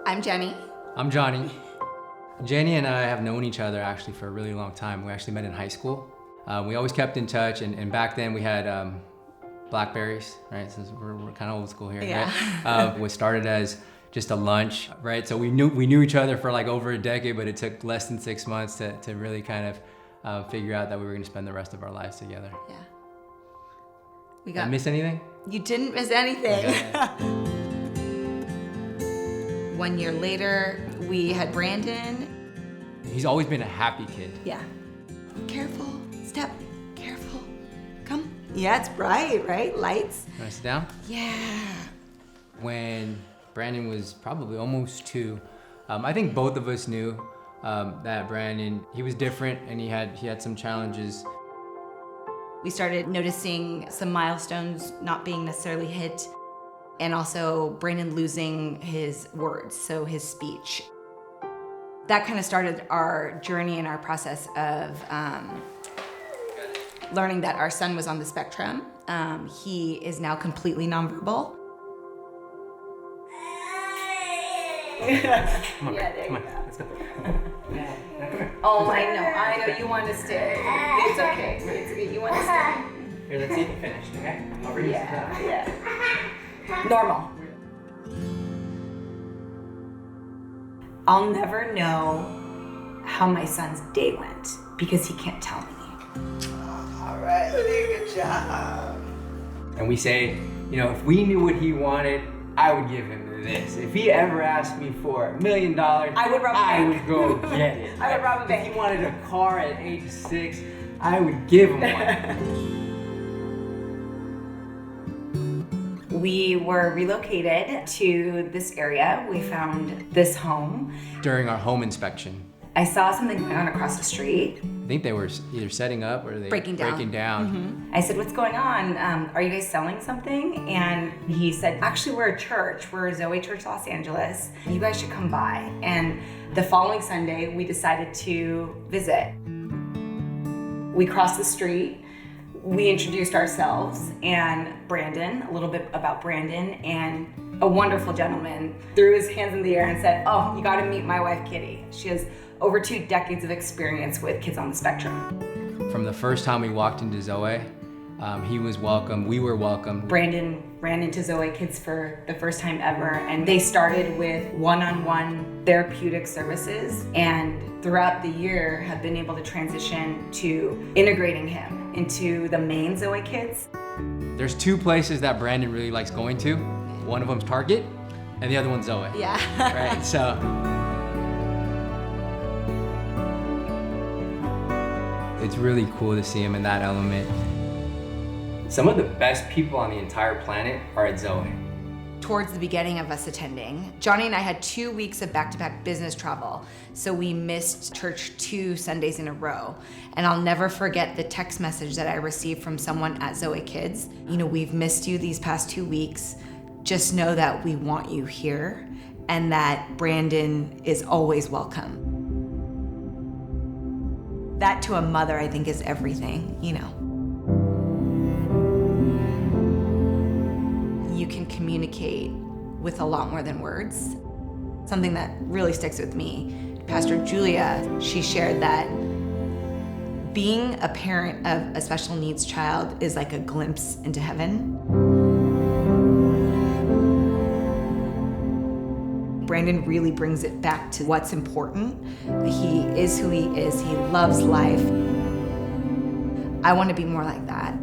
I'm Jenny. I'm Jonny. Jenny and I have known each other actually for a really long time. We actually met in high school. We always kept in touch, and back then we had Blackberries, right? Since we're kind of old school here, Yeah. right? We started as just a lunch, right? So we knew each other for like over a decade, but it took less than 6 months to really kind of figure out that we were going to spend the rest of our lives together. Yeah. Did I miss anything? You didn't miss anything. Okay. 1 year later, we had Brandon. He's always been a happy kid. Yeah. Careful, step, careful. Come. Yeah, it's bright, right? Lights. Want to sit down? Yeah. When Brandon was probably almost 2, I think both of us knew that Brandon, he was different and he had some challenges. We started noticing some milestones not being necessarily hit, and also Brandon losing his words, so his speech. That kind of started our journey and our process of learning that our son was on the spectrum. He is now completely nonverbal. Come on, Yeah, come on, let's go. Oh, I know, you want to stay. It's okay, it's okay, you want to stay. Here, let's see if you finished, okay? I'll read Yeah. Normal. I'll never know how my son's day went because he can't tell me. All right, good job. And we say, if we knew what he wanted, I would give him this. If he ever asked me for $1 million, I would rob a I bank. would go get it. I would rob a If bank. he wanted a car at age 6, I would give him one. We were relocated to this area. We found this home. During our home inspection, I saw something going on across the street. I think they were either setting up or they Breaking down. breaking down. I said, what's going on? Are you guys selling something? And he said, actually, we're a church. We're ZOE Church Los Angeles. You guys should come by. And the following Sunday, we decided to visit. We crossed the street. We introduced ourselves and Brandon, a little bit about Brandon, and a wonderful gentleman threw his hands in the air and said, oh, you gotta meet my wife, Kitty. She has over 2 decades of experience with kids on the spectrum. From the first time we walked into ZOE, he was welcome, we were welcome. Brandon ran into ZOE Kids for the first time ever, and they started with one-on-one therapeutic services, and throughout the year have been able to transition to integrating him into the main ZOE Kids. There's 2 places that Brandon really likes going to. One of them's Target, and the other one's ZOE. Yeah. Right, so. It's really cool to see him in that element. Some of the best people on the entire planet are at ZOE. Towards the beginning of us attending, Jonny and I had 2 weeks of back-to-back business travel, so we missed church 2 Sundays in a row. And I'll never forget the text message that I received from someone at ZOE Kids. We've missed you these past 2 weeks. Just know that we want you here and that Brandon is always welcome. That to a mother, I think, is everything, You can communicate with a lot more than words. Something that really sticks with me, Pastor Julia, she shared that being a parent of a special needs child is like a glimpse into heaven. Brandon really brings it back to what's important. He is who he is. He loves life. I want to be more like that.